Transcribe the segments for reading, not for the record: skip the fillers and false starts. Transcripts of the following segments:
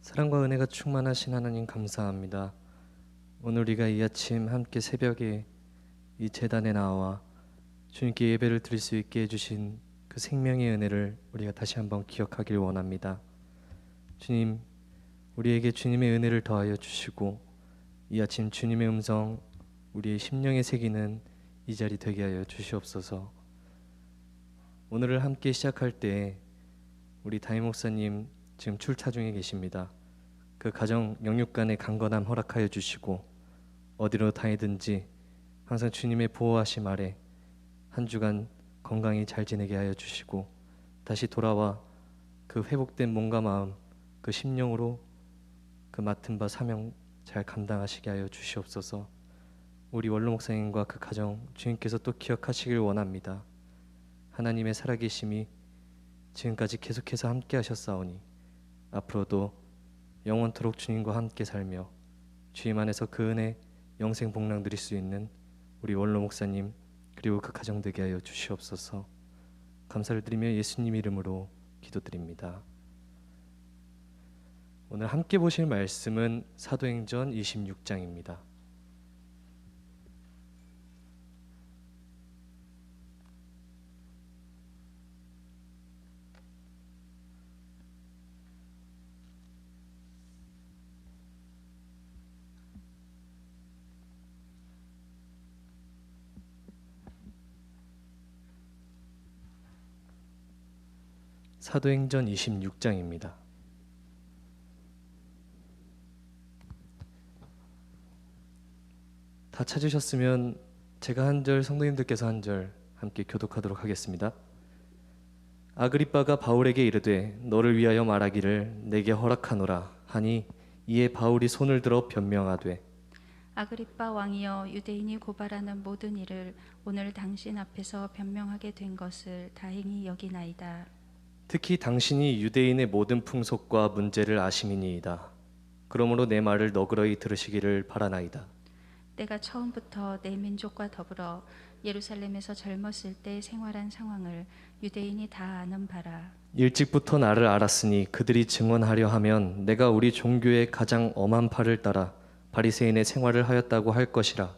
사랑과 은혜가 충만하신 하나님 감사합니다. 오늘 우리가 이 아침 함께 새벽에 이 제단에 나와 주님께 예배를 드릴 수 있게 해주신 그 생명의 은혜를 우리가 다시 한번 기억하길 원합니다. 주님, 우리에게 주님의 은혜를 더하여 주시고 이 아침 주님의 음성 우리의 심령에 새기는 이 자리 되게 하여 주시옵소서. 오늘을 함께 시작할 때 우리 담임 목사님 지금 출타 중에 계십니다. 그 가정 영육간의 강건함 허락하여 주시고 어디로 다니든지 항상 주님의 보호하심 아래 한 주간 건강히 잘 지내게 하여 주시고 다시 돌아와 그 회복된 몸과 마음 그 심령으로 그 맡은 바 사명 잘 감당하시게 하여 주시옵소서. 우리 원로 목사님과 그 가정 주님께서 또 기억하시길 원합니다. 하나님의 살아계심이 지금까지 계속해서 함께 하셨사오니 앞으로도 영원토록 주님과 함께 살며 주님 안에서 그 은혜 영생 복락 누릴 수 있는 우리 원로 목사님 그리고 그 가정 되게 하여 주시옵소서. 감사를 드리며 예수님 이름으로 기도드립니다. 오늘 함께 보실 말씀은 사도행전 26장입니다. 사도행전 26장입니다. 다 찾으셨으면 제가 한 절, 성도님들께서 한 절 함께 교독하도록 하겠습니다. 아그리빠가 바울에게 이르되 너를 위하여 말하기를 내게 허락하노라 하니 이에 바울이 손을 들어 변명하되 아그리빠 왕이여, 유대인이 고발하는 모든 일을 오늘 당신 앞에서 변명하게 된 것을 다행히 여기나이다. 특히 당신이 유대인의 모든 풍속과 문제를 아심이니이다. 그러므로 내 말을 너그러이 들으시기를 바라나이다. 내가 처음부터 내 민족과 더불어 예루살렘에서 젊었을 때 생활한 상황을 유대인이 다 아는 바라. 일찍부터 나를 알았으니 그들이 증언하려 하면 내가 우리 종교의 가장 엄한 팔을 따라 바리새인의 생활을 하였다고 할 것이라.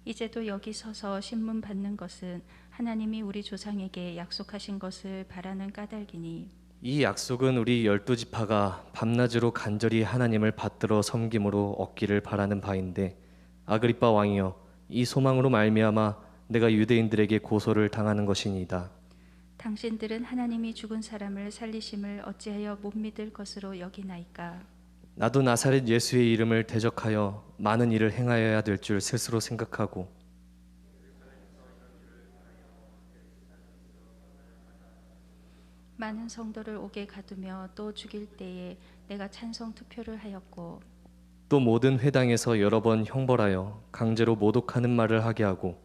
이제도 여기 서서 신문 받는 것은 하나님이 우리 조상에게 약속하신 것을 바라는 까닭이니 이 약속은 우리 12지파가 밤낮으로 간절히 하나님을 받들어 섬김으로 얻기를 바라는 바인데 아그리빠 왕이여, 이 소망으로 말미암아 내가 유대인들에게 고소를 당하는 것이니이다. 당신들은 하나님이 죽은 사람을 살리심을 어찌하여 못 믿을 것으로 여기나이까? 나도 나사렛 예수의 이름을 대적하여 많은 일을 행하여야 될 줄 스스로 생각하고 많은 성도를 옥에 가두며 또 죽일 때에 내가 찬성 투표를 하였고 또 모든 회당에서 여러 번 형벌하여 강제로 모독하는 말을 하게 하고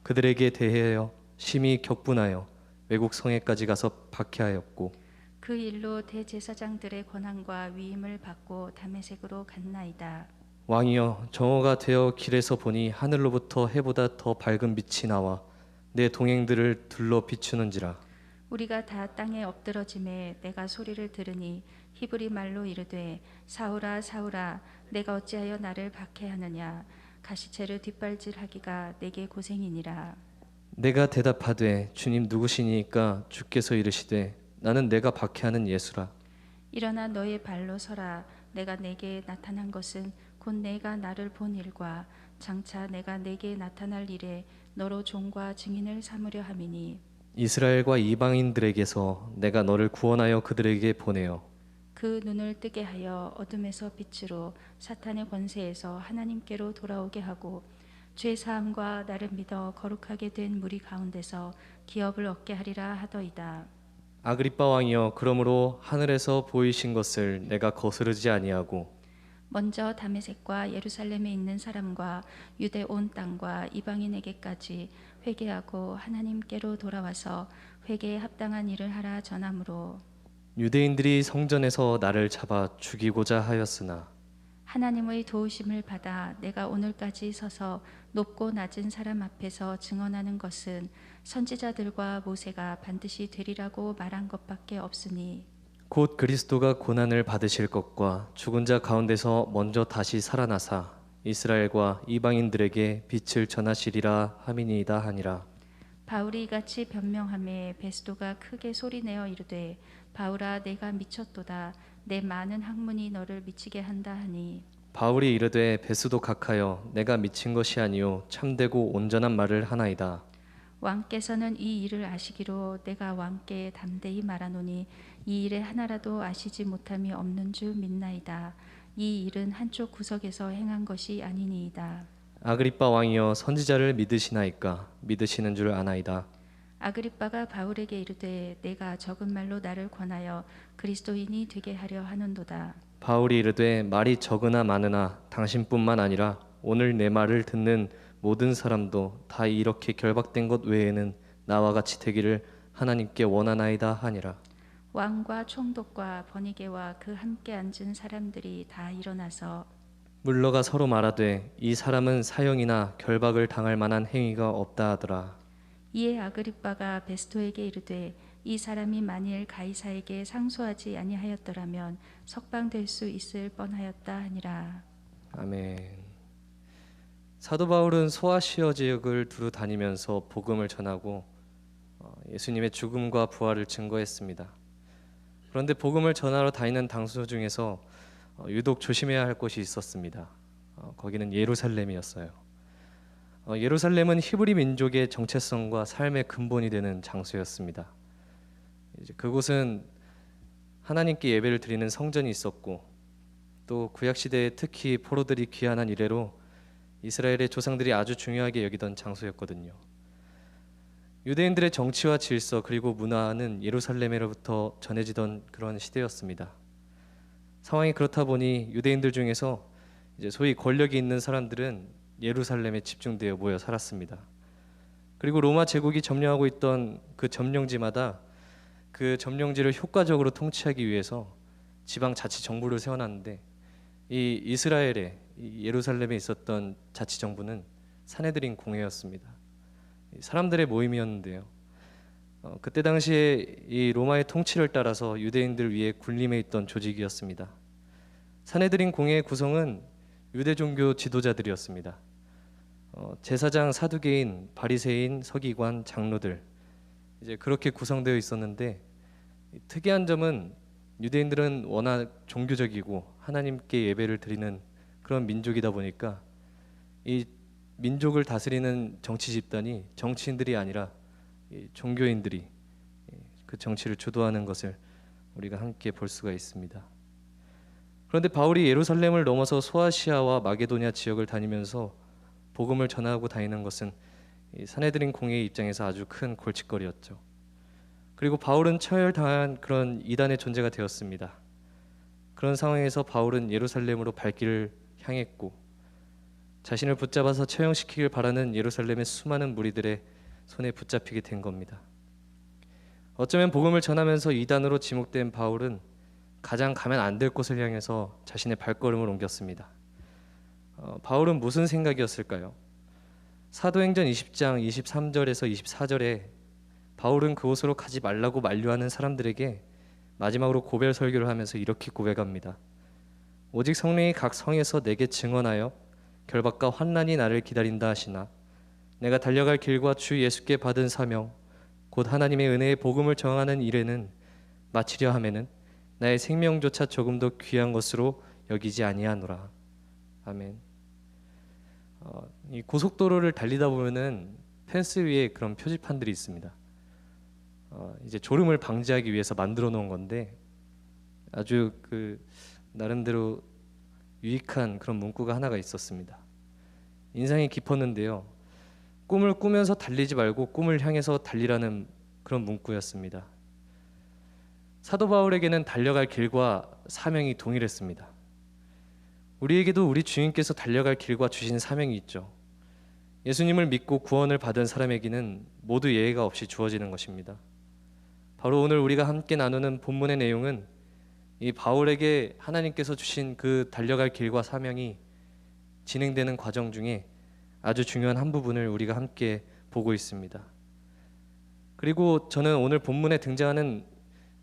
그들에게 대하여 심히 격분하여 외국 성에까지 가서 박해하였고 그 일로 대제사장들의 권한과 위임을 받고 다메섹으로 갔나이다. 왕이여, 정오가 되어 길에서 보니 하늘로부터 해보다 더 밝은 빛이 나와 내 동행들을 둘러 비추는지라. 우리가 다 땅에 엎드러짐에 내가 소리를 들으니 히브리 말로 이르되 사울아 사울아 내가 어찌하여 나를 박해하느냐. 가시체를 뒷발질하기가 내게 고생이니라. 내가 대답하되 주님 누구시니까 주께서 이르시되 나는 내가 박해하는 예수라. 일어나 너의 발로 서라. 내가 내게 나타난 것은 곧 내가 나를 본 일과 장차 내가 내게 나타날 일에 너로 종과 증인을 삼으려 함이니 이스라엘과 이방인들에게서 내가 너를 구원하여 그들에게 보내어 그 눈을 뜨게 하여 어둠에서 빛으로 사탄의 권세에서 하나님께로 돌아오게 하고 죄 사함과 나를 믿어 거룩하게 된 무리 가운데서 기업을 얻게 하리라 하더이다. 아그리빠 왕이여, 그러므로 하늘에서 보이신 것을 내가 거스르지 아니하고 먼저 다메섹과 예루살렘에 있는 사람과 유대 온 땅과 이방인에게까지 회개하고 하나님께로 돌아와서 회개에 합당한 일을 하라 전함으로 유대인들이 성전에서 나를 잡아 죽이고자 하였으나 하나님의 도우심을 받아 내가 오늘까지 서서 높고 낮은 사람 앞에서 증언하는 것은 선지자들과 모세가 반드시 되리라고 말한 것밖에 없으니 곧 그리스도가 고난을 받으실 것과 죽은 자 가운데서 먼저 다시 살아나사 이스라엘과 이방인들에게 빛을 전하시리라 함이니이다 하니라. 바울이 이같이 변명하매 베스도가 크게 소리내어 이르되 바울아 내가 미쳤도다. 내 많은 학문이 너를 미치게 한다 하니 바울이 이르되 베스도 각하여 내가 미친 것이 아니요 참되고 온전한 말을 하나이다. 왕께서는 이 일을 아시기로 내가 왕께 담대히 말하노니 이 일에 하나라도 아시지 못함이 없는 줄 믿나이다. 이 일은 한쪽 구석에서 행한 것이 아니니이다. 아그리빠 왕이여 선지자를 믿으시나이까? 믿으시는 줄 아나이다. 아그리빠가 바울에게 이르되 내가 적은 말로 나를 권하여 그리스도인이 되게 하려 하는도다. 바울이 이르되 말이 적으나 많으나 당신뿐만 아니라 오늘 내 말을 듣는 모든 사람도 다 이렇게 결박된 것 외에는 나와 같이 되기를 하나님께 원하나이다 하니라. 왕과 총독과 버니게와 그 함께 앉은 사람들이 다 일어나서 물러가 서로 말하되 이 사람은 사형이나 결박을 당할 만한 행위가 없다 하더라. 이에 아그리빠가 베스토에게 이르되 이 사람이 만일 가이사에게 상소하지 아니하였더라면 석방될 수 있을 뻔하였다 하니라. 아멘. 사도 바울은 소아시아 지역을 두루 다니면서 복음을 전하고 예수님의 죽음과 부활을 증거했습니다. 그런데 복음을 전하러 다니는 당소 중에서 유독 조심해야 할 곳이 있었습니다. 거기는 예루살렘이었어요. 예루살렘은 히브리 민족의 정체성과 삶의 근본이 되는 장소였습니다. 이제 그곳은 하나님께 예배를 드리는 성전이 있었고 또 구약 시대에 특히 포로들이 귀환한 이래로 이스라엘의 조상들이 아주 중요하게 여기던 장소였거든요. 유대인들의 정치와 질서 그리고 문화는 예루살렘으로부터 전해지던 그런 시대였습니다. 상황이 그렇다 보니 유대인들 중에서 이제 소위 권력이 있는 사람들은 예루살렘에 집중되어 모여 살았습니다. 그리고 로마 제국이 점령하고 있던 그 점령지마다 그 점령지를 효과적으로 통치하기 위해서 지방 자치 정부를 세워놨는데 이 이스라엘의 이 예루살렘에 있었던 자치 정부는 사내들인 공회였습니다. 사람들의 모임이었는데요. 그때 당시에 이 로마의 통치를 따라서 유대인들 위에 군림해 있던 조직이었습니다. 사내들인 공회의 구성은 유대 종교 지도자들이었습니다. 제사장, 사두개인, 바리새인, 서기관, 장로들 이제 그렇게 구성되어 있었는데 특이한 점은 유대인들은 워낙 종교적이고 하나님께 예배를 드리는 그런 민족이다 보니까 이 민족을 다스리는 정치 집단이 정치인들이 아니라 이 종교인들이 그 정치를 주도하는 것을 우리가 함께 볼 수가 있습니다. 그런데 바울이 예루살렘을 넘어서 소아시아와 마게도냐 지역을 다니면서 복음을 전하고 다니는 것은 이 사내들인 공회의 입장에서 아주 큰 골칫거리였죠. 그리고 바울은 처형당한 그런 이단의 존재가 되었습니다. 그런 상황에서 바울은 예루살렘으로 발길을 향했고 자신을 붙잡아서 처형시키길 바라는 예루살렘의 수많은 무리들의 손에 붙잡히게 된 겁니다. 어쩌면 복음을 전하면서 이단으로 지목된 바울은 가장 가면 안 될 곳을 향해서 자신의 발걸음을 옮겼습니다. 바울은 무슨 생각이었을까요? 사도행전 20장 23절에서 24절에 바울은 그곳으로 가지 말라고 만류하는 사람들에게 마지막으로 고별 설교를 하면서 이렇게 고백합니다. 오직 성령이 각 성에서 내게 증언하여 결박과 환난이 나를 기다린다 하시나 내가 달려갈 길과 주 예수께 받은 사명 곧 하나님의 은혜의 복음을 전하는 일에는 마치려 하면은 나의 생명조차 조금 더 귀한 것으로 여기지 아니하노라. 아멘. 이 고속도로를 달리다 보면은 펜스 위에 그런 표지판들이 있습니다. 이제 졸음을 방지하기 위해서 만들어 놓은 건데 아주 그 나름대로 유익한 그런 문구가 하나가 있었습니다. 인상이 깊었는데요. 꿈을 꾸면서 달리지 말고 꿈을 향해서 달리라는 그런 문구였습니다. 사도 바울에게는 달려갈 길과 사명이 동일했습니다. 우리에게도 우리 주님께서 달려갈 길과 주신 사명이 있죠. 예수님을 믿고 구원을 받은 사람에게는 모두 예외가 없이 주어지는 것입니다. 바로 오늘 우리가 함께 나누는 본문의 내용은 이 바울에게 하나님께서 주신 그 달려갈 길과 사명이 진행되는 과정 중에 아주 중요한 한 부분을 우리가 함께 보고 있습니다. 그리고 저는 오늘 본문에 등장하는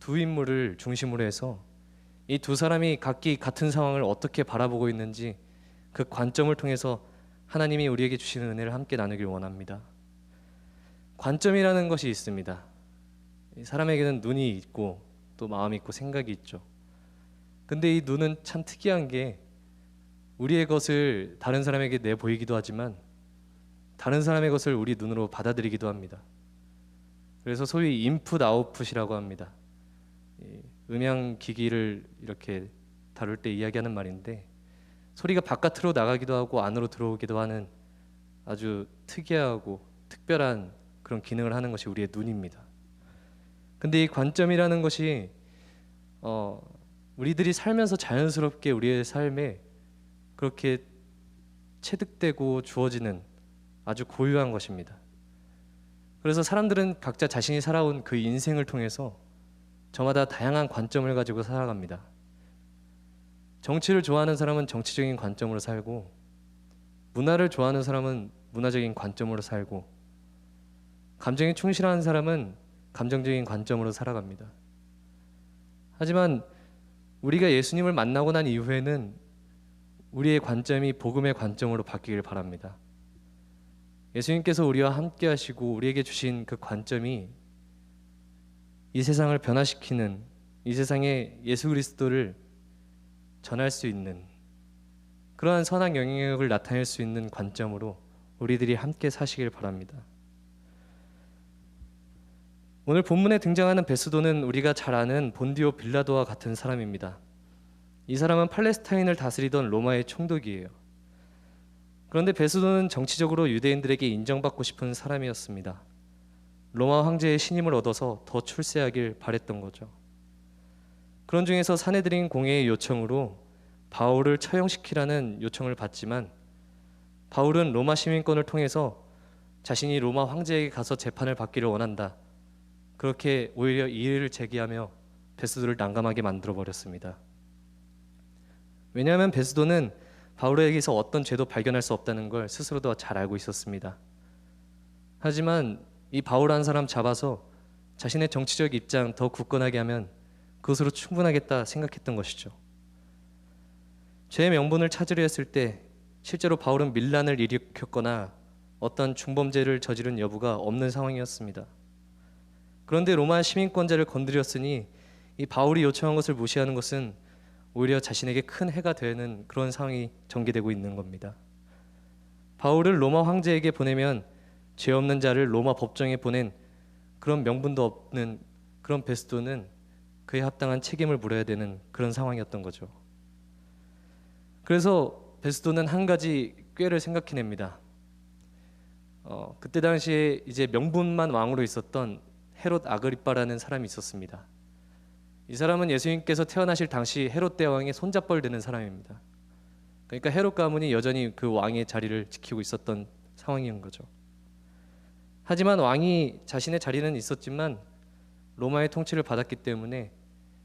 두 인물을 중심으로 해서 이 두 사람이 각기 같은 상황을 어떻게 바라보고 있는지 그 관점을 통해서 하나님이 우리에게 주시는 은혜를 함께 나누길 원합니다. 관점이라는 것이 있습니다. 사람에게는 눈이 있고 또 마음이 있고 생각이 있죠. 근데 이 눈은 참 특이한 게 우리의 것을 다른 사람에게 내보이기도 하지만 다른 사람의 것을 우리 눈으로 받아들이기도 합니다. 그래서 소위 인풋 아웃풋이라고 합니다. 음향 기기를 이렇게 다룰 때 이야기하는 말인데 소리가 바깥으로 나가기도 하고 안으로 들어오기도 하는 아주 특이하고 특별한 그런 기능을 하는 것이 우리의 눈입니다. 근데 이 관점이라는 것이 우리들이 살면서 자연스럽게 우리의 삶에 그렇게 체득되고 주어지는 아주 고유한 것입니다. 그래서 사람들은 각자 자신이 살아온 그 인생을 통해서 저마다 다양한 관점을 가지고 살아갑니다. 정치를 좋아하는 사람은 정치적인 관점으로 살고, 문화를 좋아하는 사람은 문화적인 관점으로 살고, 감정에 충실한 사람은 감정적인 관점으로 살아갑니다. 하지만 우리가 예수님을 만나고 난 이후에는 우리의 관점이 복음의 관점으로 바뀌길 바랍니다. 예수님께서 우리와 함께 하시고 우리에게 주신 그 관점이 이 세상을 변화시키는, 이 세상에 예수 그리스도를 전할 수 있는 그러한 선한 영향력을 나타낼 수 있는 관점으로 우리들이 함께 사시길 바랍니다. 오늘 본문에 등장하는 베스도는 우리가 잘 아는 본디오 빌라도와 같은 사람입니다. 이 사람은 팔레스타인을 다스리던 로마의 총독이에요. 그런데 베스도는 정치적으로 유대인들에게 인정받고 싶은 사람이었습니다. 로마 황제의 신임을 얻어서 더 출세하길 바랬던 거죠. 그런 중에서 사내들인 공회의 요청으로 바울을 처형시키라는 요청을 받지만 바울은 로마 시민권을 통해서 자신이 로마 황제에게 가서 재판을 받기를 원한다. 그렇게 오히려 이의를 제기하며 베스도를 난감하게 만들어 버렸습니다. 왜냐하면 베스도는 바울에게서 어떤 죄도 발견할 수 없다는 걸 스스로도 잘 알고 있었습니다. 하지만 이 바울 한 사람 잡아서 자신의 정치적 입장 더 굳건하게 하면 그것으로 충분하겠다 생각했던 것이죠. 죄의 명분을 찾으려 했을 때 실제로 바울은 밀란을 일으켰거나 어떤 중범죄를 저지른 여부가 없는 상황이었습니다. 그런데 로마 시민권자를 건드렸으니 이 바울이 요청한 것을 무시하는 것은 오히려 자신에게 큰 해가 되는 그런 상황이 전개되고 있는 겁니다. 바울을 로마 황제에게 보내면 죄 없는 자를 로마 법정에 보낸 그런 명분도 없는 그런 베스도는 그에 합당한 책임을 물어야 되는 그런 상황이었던 거죠. 그래서 베스도는 한 가지 꾀를 생각해냅니다. 그때 당시에 이제 명분만 왕으로 있었던 헤롯 아그리빠라는 사람이 있었습니다. 이 사람은 예수님께서 태어나실 당시 헤롯 대왕의 손잡벌 되는 사람입니다. 그러니까 헤롯 가문이 여전히 그 왕의 자리를 지키고 있었던 상황인 거죠. 하지만 왕이 자신의 자리는 있었지만 로마의 통치를 받았기 때문에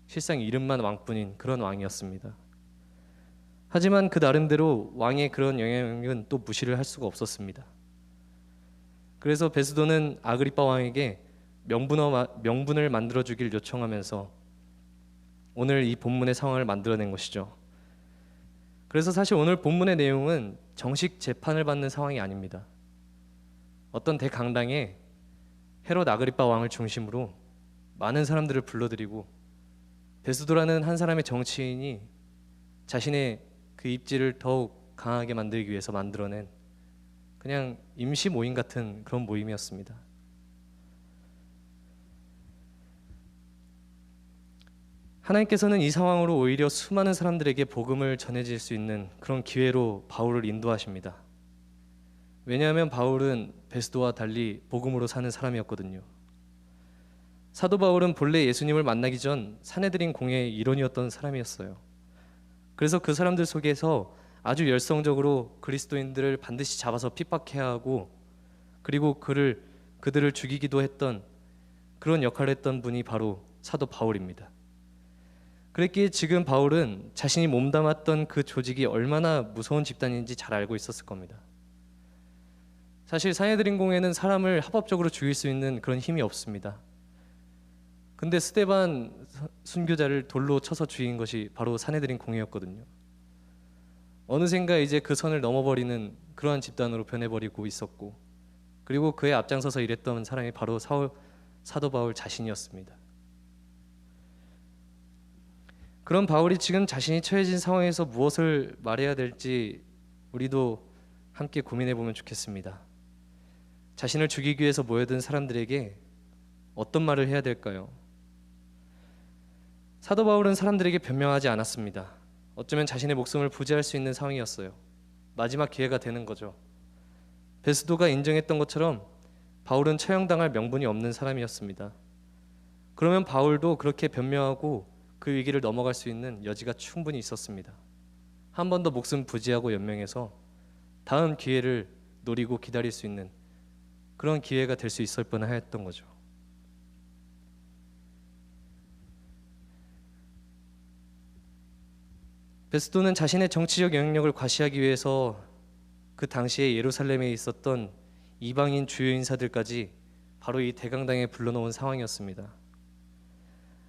실상 이름만 왕뿐인 그런 왕이었습니다. 하지만 그 나름대로 왕의 그런 영향력은 또 무시를 할 수가 없었습니다. 그래서 베스도는 아그리빠 왕에게 명분을 만들어주길 요청하면서 오늘 이 본문의 상황을 만들어낸 것이죠. 그래서 사실 오늘 본문의 내용은 정식 재판을 받는 상황이 아닙니다. 어떤 대강당에 헤롯 아그리빠 왕을 중심으로 많은 사람들을 불러들이고 베스도라는 한 사람의 정치인이 자신의 그 입지를 더욱 강하게 만들기 위해서 만들어낸 그냥 임시 모임 같은 그런 모임이었습니다. 하나님께서는 이 상황으로 오히려 수많은 사람들에게 복음을 전해질 수 있는 그런 기회로 바울을 인도하십니다. 왜냐하면 바울은 베스도와 달리 복음으로 사는 사람이었거든요. 사도 바울은 본래 예수님을 만나기 전 사내들인 공회의 일원이었던 사람이었어요. 그래서 그 사람들 속에서 아주 열성적으로 그리스도인들을 반드시 잡아서 핍박해야 하고 그리고 그들을 죽이기도 했던 그런 역할을 했던 분이 바로 사도 바울입니다. 그랬기에 지금 바울은 자신이 몸담았던 그 조직이 얼마나 무서운 집단인지 잘 알고 있었을 겁니다. 사실 사내들인 공회는 사람을 합법적으로 죽일 수 있는 그런 힘이 없습니다. 근데 스데반 순교자를 돌로 쳐서 죽인 것이 바로 사내들인 공회였거든요. 어느샌가 이제 그 선을 넘어버리는 그러한 집단으로 변해버리고 있었고, 그리고 그에 앞장서서 일했던 사람이 바로 사도 바울 자신이었습니다. 그런 바울이 지금 자신이 처해진 상황에서 무엇을 말해야 될지 우리도 함께 고민해 보면 좋겠습니다. 자신을 죽이기 위해서 모여든 사람들에게 어떤 말을 해야 될까요? 사도 바울은 사람들에게 변명하지 않았습니다. 어쩌면 자신의 목숨을 부지할 수 있는 상황이었어요. 마지막 기회가 되는 거죠. 베스도가 인정했던 것처럼 바울은 처형당할 명분이 없는 사람이었습니다. 그러면 바울도 그렇게 변명하고 그 위기를 넘어갈 수 있는 여지가 충분히 있었습니다. 한 번 더 목숨 부지하고 연명해서 다음 기회를 노리고 기다릴 수 있는 그런 기회가 될 수 있을 뻔했던 거죠. 베스도는 자신의 정치적 영향력을 과시하기 위해서 그 당시에 예루살렘에 있었던 이방인 주요 인사들까지 바로 이 대강당에 불러놓은 상황이었습니다.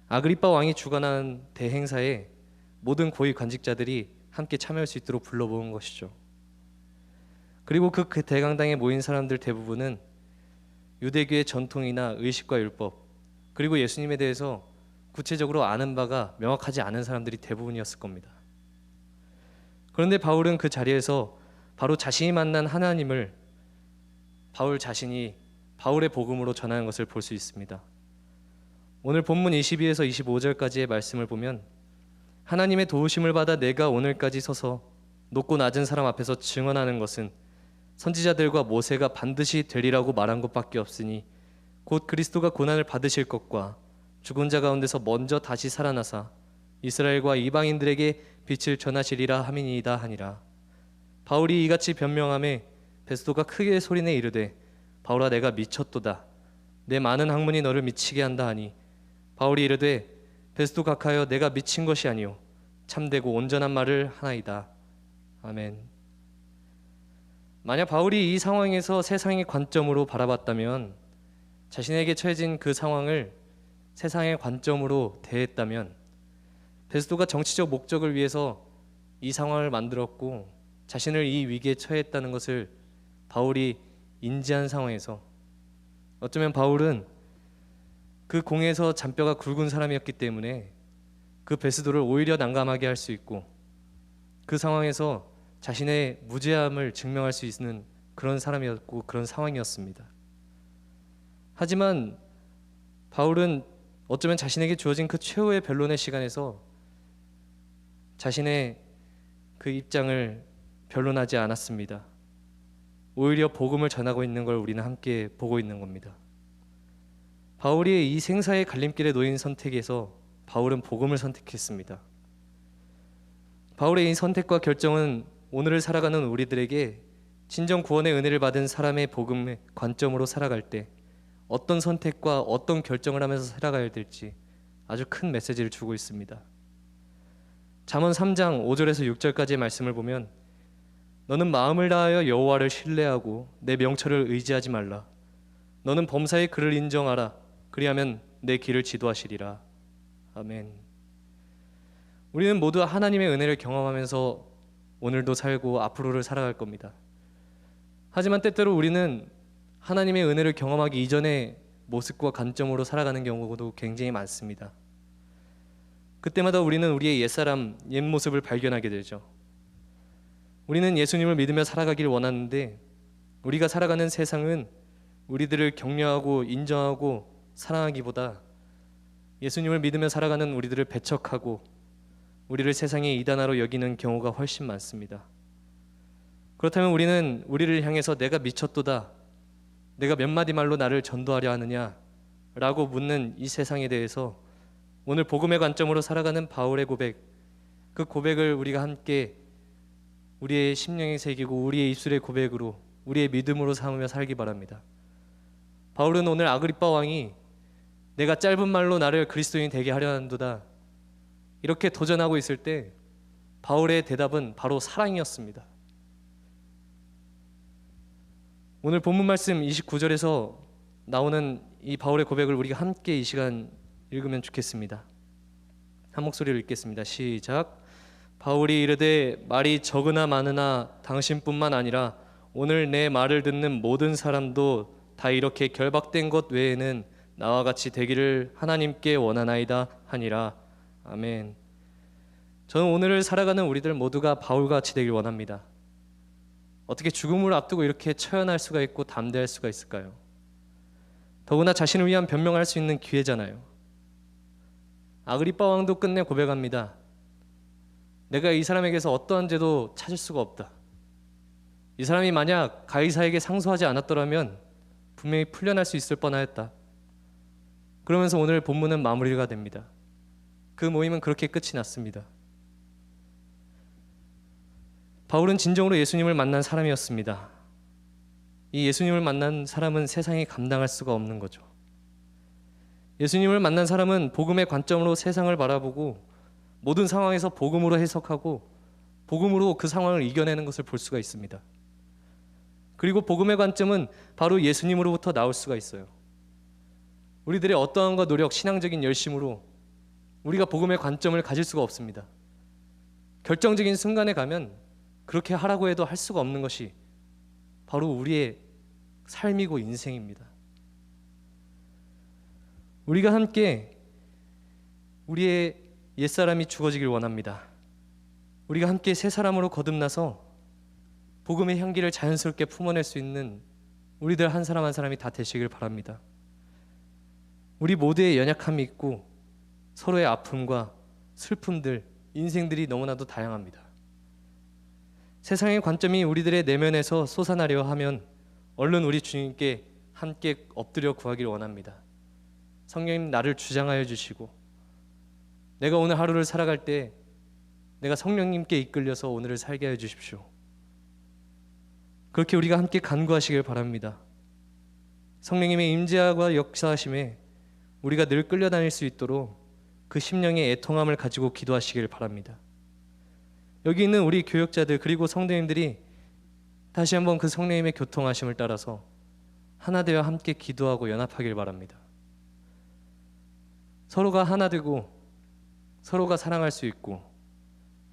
아그리빠 왕이 주관한 대행사에 모든 고위 관직자들이 함께 참여할 수 있도록 불러모은 것이죠. 그리고 그 대강당에 모인 사람들 대부분은 유대교의 전통이나 의식과 율법, 그리고 예수님에 대해서 구체적으로 아는 바가 명확하지 않은 사람들이 대부분이었을 겁니다. 그런데 바울은 그 자리에서 바로 자신이 만난 하나님을 바울 자신이 바울의 복음으로 전하는 것을 볼 수 있습니다. 오늘 본문 22에서 25절까지의 말씀을 보면 하나님의 도우심을 받아 내가 오늘까지 서서 높고 낮은 사람 앞에서 증언하는 것은 선지자들과 모세가 반드시 되리라고 말한 것밖에 없으니 곧 그리스도가 고난을 받으실 것과 죽은 자 가운데서 먼저 다시 살아나사 이스라엘과 이방인들에게 빛을 전하시리라 함이니이다 하니라. 바울이 이같이 변명하매 베스도가 크게 소리내 이르되 바울아 내가 미쳤도다. 내 많은 학문이 너를 미치게 한다 하니 바울이 이르되 베스도 각하여 내가 미친 것이 아니요 참되고 온전한 말을 하나이다. 아멘. 만약 바울이 이 상황에서 세상의 관점으로 바라봤다면, 자신에게 처해진 그 상황을 세상의 관점으로 대했다면, 베스도가 정치적 목적을 위해서 이 상황을 만들었고 자신을 이 위기에 처했다는 것을 바울이 인지한 상황에서 어쩌면 바울은 그 공에서 잔뼈가 굵은 사람이었기 때문에 그 베스도를 오히려 난감하게 할 수 있고 그 상황에서 자신의 무죄함을 증명할 수 있는 그런 사람이었고 그런 상황이었습니다. 하지만 바울은 어쩌면 자신에게 주어진 그 최후의 변론의 시간에서 자신의 그 입장을 변론하지 않았습니다. 오히려 복음을 전하고 있는 걸 우리는 함께 보고 있는 겁니다. 바울이 이 생사의 갈림길에 놓인 선택에서 바울은 복음을 선택했습니다. 바울의 이 선택과 결정은 오늘을 살아가는 우리들에게 진정 구원의 은혜를 받은 사람의 복음의 관점으로 살아갈 때 어떤 선택과 어떤 결정을 하면서 살아가야 될지 아주 큰 메시지를 주고 있습니다. 잠언 3장 5절에서 6절까지의 말씀을 보면 너는 마음을 다하여 여호와를 신뢰하고 내 명철을 의지하지 말라. 너는 범사의 그를 인정하라. 그리하면 내 길을 지도하시리라. 아멘. 우리는 모두 하나님의 은혜를 경험하면서 오늘도 살고 앞으로를 살아갈 겁니다. 하지만 때때로 우리는 하나님의 은혜를 경험하기 이전의 모습과 관점으로 살아가는 경우도 굉장히 많습니다. 그때마다 우리는 우리의 옛사람, 옛모습을 발견하게 되죠. 우리는 예수님을 믿으며 살아가기를 원하는데 우리가 살아가는 세상은 우리들을 격려하고 인정하고 사랑하기보다 예수님을 믿으며 살아가는 우리들을 배척하고 우리를 세상의 이단화로 여기는 경우가 훨씬 많습니다. 그렇다면 우리는 우리를 향해서 내가 미쳤도다, 내가 몇 마디 말로 나를 전도하려 하느냐 라고 묻는 이 세상에 대해서 오늘 복음의 관점으로 살아가는 바울의 고백, 그 고백을 우리가 함께 우리의 심령에 새기고 우리의 입술의 고백으로 우리의 믿음으로 삼으며 살기 바랍니다. 바울은 오늘 아그리빠 왕이 내가 짧은 말로 나를 그리스도인 되게 하려 한도다 이렇게 도전하고 있을 때 바울의 대답은 바로 사랑이었습니다. 오늘 본문 말씀 29절에서 나오는 이 바울의 고백을 우리가 함께 이 시간 읽으면 좋겠습니다. 한 목소리로 읽겠습니다. 시작. 바울이 이르되 말이 적으나 많으나 당신뿐만 아니라 오늘 내 말을 듣는 모든 사람도 다 이렇게 결박된 것 외에는 나와 같이 되기를 하나님께 원하나이다 하니라. 아멘. 저는 오늘을 살아가는 우리들 모두가 바울같이 되길 원합니다. 어떻게 죽음을 앞두고 이렇게 처연할 수가 있고 담대할 수가 있을까요? 더구나 자신을 위한 변명할 수 있는 기회잖아요. 아그리빠 왕도 끝내 고백합니다. 내가 이 사람에게서 어떠한 죄도 찾을 수가 없다. 이 사람이 만약 가이사에게 상소하지 않았더라면 분명히 풀려날 수 있을 뻔하였다. 그러면서 오늘 본문은 마무리가 됩니다. 그 모임은 그렇게 끝이 났습니다. 바울은 진정으로 예수님을 만난 사람이었습니다. 이 예수님을 만난 사람은 세상이 감당할 수가 없는 거죠. 예수님을 만난 사람은 복음의 관점으로 세상을 바라보고 모든 상황에서 복음으로 해석하고 복음으로 그 상황을 이겨내는 것을 볼 수가 있습니다. 그리고 복음의 관점은 바로 예수님으로부터 나올 수가 있어요. 우리들의 어떠함과 노력, 신앙적인 열심으로 우리가 복음의 관점을 가질 수가 없습니다. 결정적인 순간에 가면 그렇게 하라고 해도 할 수가 없는 것이 바로 우리의 삶이고 인생입니다. 우리가 함께 우리의 옛사람이 죽어지길 원합니다. 우리가 함께 새 사람으로 거듭나서 복음의 향기를 자연스럽게 품어낼 수 있는 우리들 한 사람 한 사람이 다 되시길 바랍니다. 우리 모두의 연약함이 있고 서로의 아픔과 슬픔들, 인생들이 너무나도 다양합니다. 세상의 관점이 우리들의 내면에서 솟아나려 하면 얼른 우리 주님께 함께 엎드려 구하길 원합니다. 성령님, 나를 주장하여 주시고 내가 오늘 하루를 살아갈 때 내가 성령님께 이끌려서 오늘을 살게 하여 주십시오. 그렇게 우리가 함께 간구하시길 바랍니다. 성령님의 임재와 역사하심에 우리가 늘 끌려다닐 수 있도록 그 심령의 애통함을 가지고 기도하시길 바랍니다. 여기 있는 우리 교역자들 그리고 성도님들이 다시 한번 그 성령님의 교통하심을 따라서 하나 되어 함께 기도하고 연합하길 바랍니다. 서로가 하나 되고 서로가 사랑할 수 있고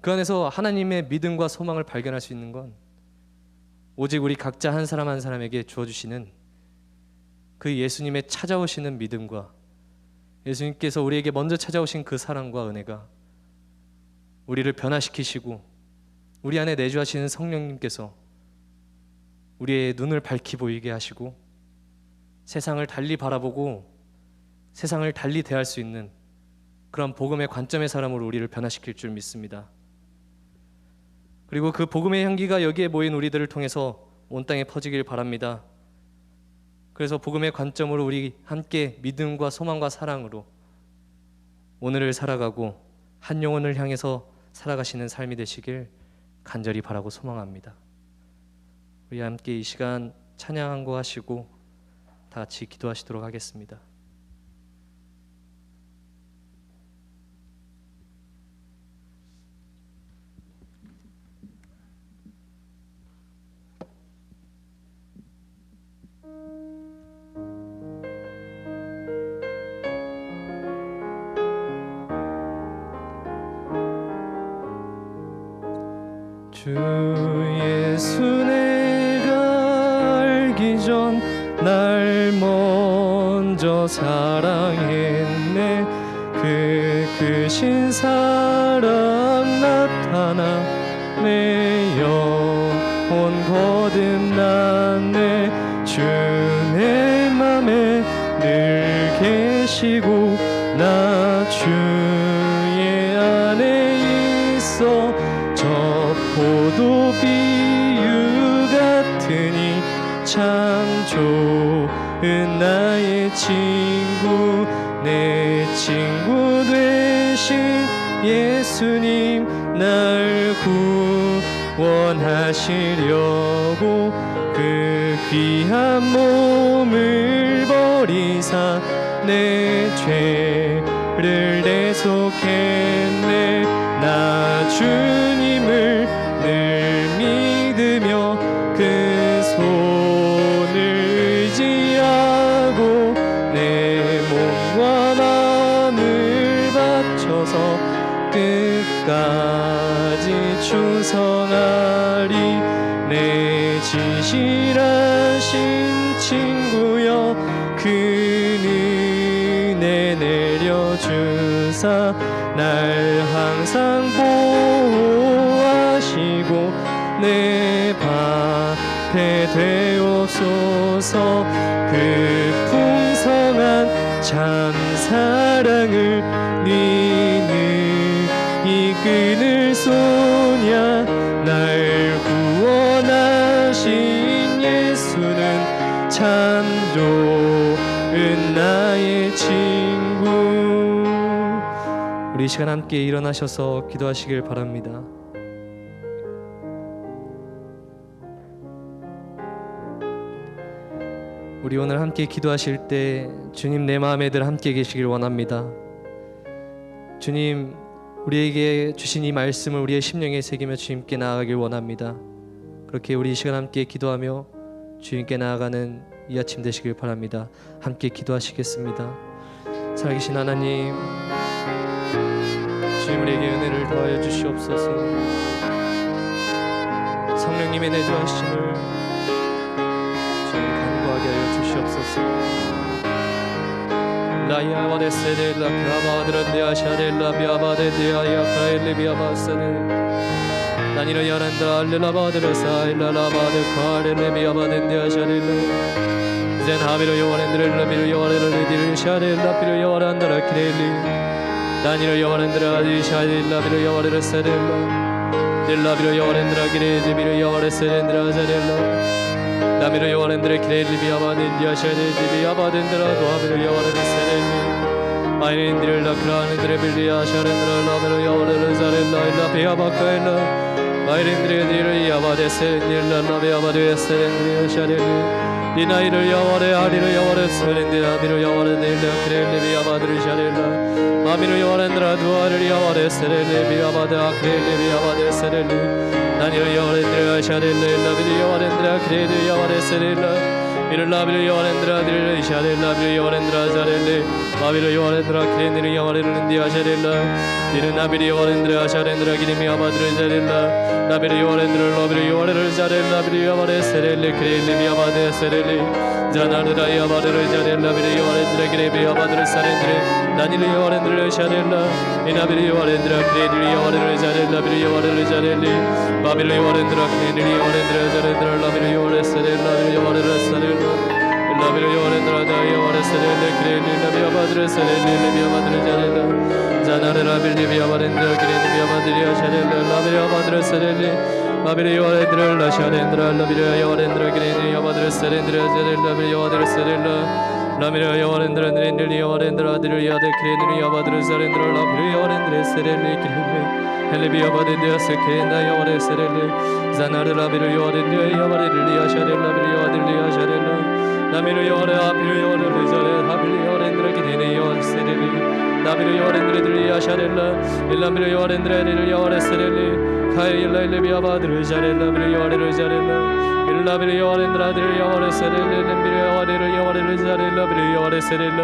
그 안에서 하나님의 믿음과 소망을 발견할 수 있는 건 오직 우리 각자 한 사람 한 사람에게 주어주시는 그 예수님의 찾아오시는 믿음과 예수님께서 우리에게 먼저 찾아오신 그 사랑과 은혜가 우리를 변화시키시고 우리 안에 내주하시는 성령님께서 우리의 눈을 밝히 보이게 하시고 세상을 달리 바라보고 세상을 달리 대할 수 있는 그런 복음의 관점의 사람으로 우리를 변화시킬 줄 믿습니다. 그리고 그 복음의 향기가 여기에 모인 우리들을 통해서 온 땅에 퍼지길 바랍니다. 그래서 복음의 관점으로 우리 함께 믿음과 소망과 사랑으로 오늘을 살아가고 한 영혼을 향해서 살아가시는 삶이 되시길 간절히 바라고 소망합니다. 우리 함께 이 시간 찬양한 거 하시고 다 같이 기도하시도록 하겠습니다. 주 예수 내가 알기 전 날 먼저 사랑했네. 그 크신 사랑 나타나 내 영혼 거듭났네. 주 내 맘에 늘 계시고 나 주의 안에 있어. 포도 비유 같으니 참 좋은 나의 친구. 내 친구 되신 예수님 날 구원하시려고 그 귀한 몸을 버리사 내 죄를 대속했네. 나 주님을 늘 믿으며 그 손을 의지하고 내 몸과 끝까지 충성하리. 내 진실하신 친구여 그 은혜 내려주사 날 항상 보호하시고 내 방패 되옵소서. 그 풍성한 참 사랑을 니는 이끈을 쏘냐. 날 구원하신 예수는 참 좋은 나의 친구. 우리 이 시간 함께 일어나셔서 기도하시길 바랍니다. 우리 오늘 함께 기도하실 때 주님 내 마음에 늘 함께 계시길 원합니다. 주님 우리에게 주신 이 말씀을 우리의 심령에 새기며 주님께 나아가길 원합니다. 그렇게 우리 이 시간 함께 기도하며 주님께 나아가는 이 아침 되시길 바랍니다. 함께 기도하시겠습니다. 살아계신 하나님, 주님 우리에게 은혜를 더하여 주시옵소서. 성령님의 내주하심을 주님 간구하게 하여 주시옵소서. 라이아와 데세데 라피아바드란데 아샤델라 비아바데데 아야카엘레 비아바사데 나니라 야란다 알레라바드레사 일라라바드 카레레 비아바덴데 아샤델라 젠 하비로 요와렌드레라 비로 요와레르 디르 샤델라 비로 요와란다라 키레리 나니라 요와렌드라 아디샤델라 비로 요와레르 사델라 델라 비로 요와렌드라 기레데 비로 요와레 세렌드라 자델라 나비로 요와렌드레 키레리 비아바덴 디아샤데 비아바덴드라 도아비로 요와레르 세렐리 아이렌드레 라크라렌드레 빌리아 샤렌드라 라비로 요와레르 자렐라 일라 비아바카엘라 아이렌드레 디르 야바데세 닐라 라비아바데 세렌드레 샤렐리 디나이르 요와레 아리르 요와레 세렌드라 비로 요와레 닐라 키레리 비아바드르 샤렐라 마비로 요와렌드라 두아르 요와레 세렐리 비아바데 아크레리 비아바데 세렐리 나니로 요와렌드라 샤렐레 라비로 요와렌드라 크레리 요와레 세렐라 이를라 비로 요와렌드라 디르 샤렐라 비로 요와렌드라 자렐레 마비로 요와렌드라 크레니르 요와레르 디아 샤렐라 디르 나비로 요와렌드라 샤렌드라 기리미 아바드르 자렐라 나비로 요와렌드라 라비로 요와레르 자렐라 비로 요와레 세렐레 크레리 비아바데 세렐레 자나르라 야바드르 자렐라 비로 요와렌드라 기레비 아바드르 사렌드레 나니르 요와렌드라 샤렐라 이나비로 요와렌드라 크레리 요와레르 자렐라 비로 요와레르 자렐레 바비로 요와렌드라 크레니 요와렌드라 자렐라 라비로 요와레 세렐라 비로 요와레르 사렐라 라비로 요와렌드라 다 요와레 세렐레 크레니 라비 아바드르 세렐레 레비 아바드르 자렐라 자나르라 빌리 비아바렌드라 크레니 비아바드리아 샤렐라 라비로 아바드르 세렐레 바비로 요와렌드라 라샤렌드라 라비로 요와렌드라 크레니 아바드르 세렌드라 자렐라 비로 요와드르 세렐라 라미로 요와렌드라 네렌들리 요와렌드라 디르 야데 크레니 아바드르 사렌드라 라비로 요와렌드레 세렐레 크레니 헬리비 아바데디아 세케나 요와레 세렐레 자나르 라비로 요와렌드레 요와레르리 아샤렐라 비로 요와드리 아샤렐라 나미로 요와레 아비로 요와레 자레 하빌리 요와렌드라 기데네 요와레 세렐레 나비로 요와렌드레 디르 아샤렐라 일라미로 요와렌드레 디르 요와레 세렐레 카일라 일레비 아바드르 자렐라 비로 요와레르 자렐라 일라비로 요와렌드라 디르 요와레 세렐레 렘비로 요와레르 요와레르 자렐라 비로 요와레 세렐라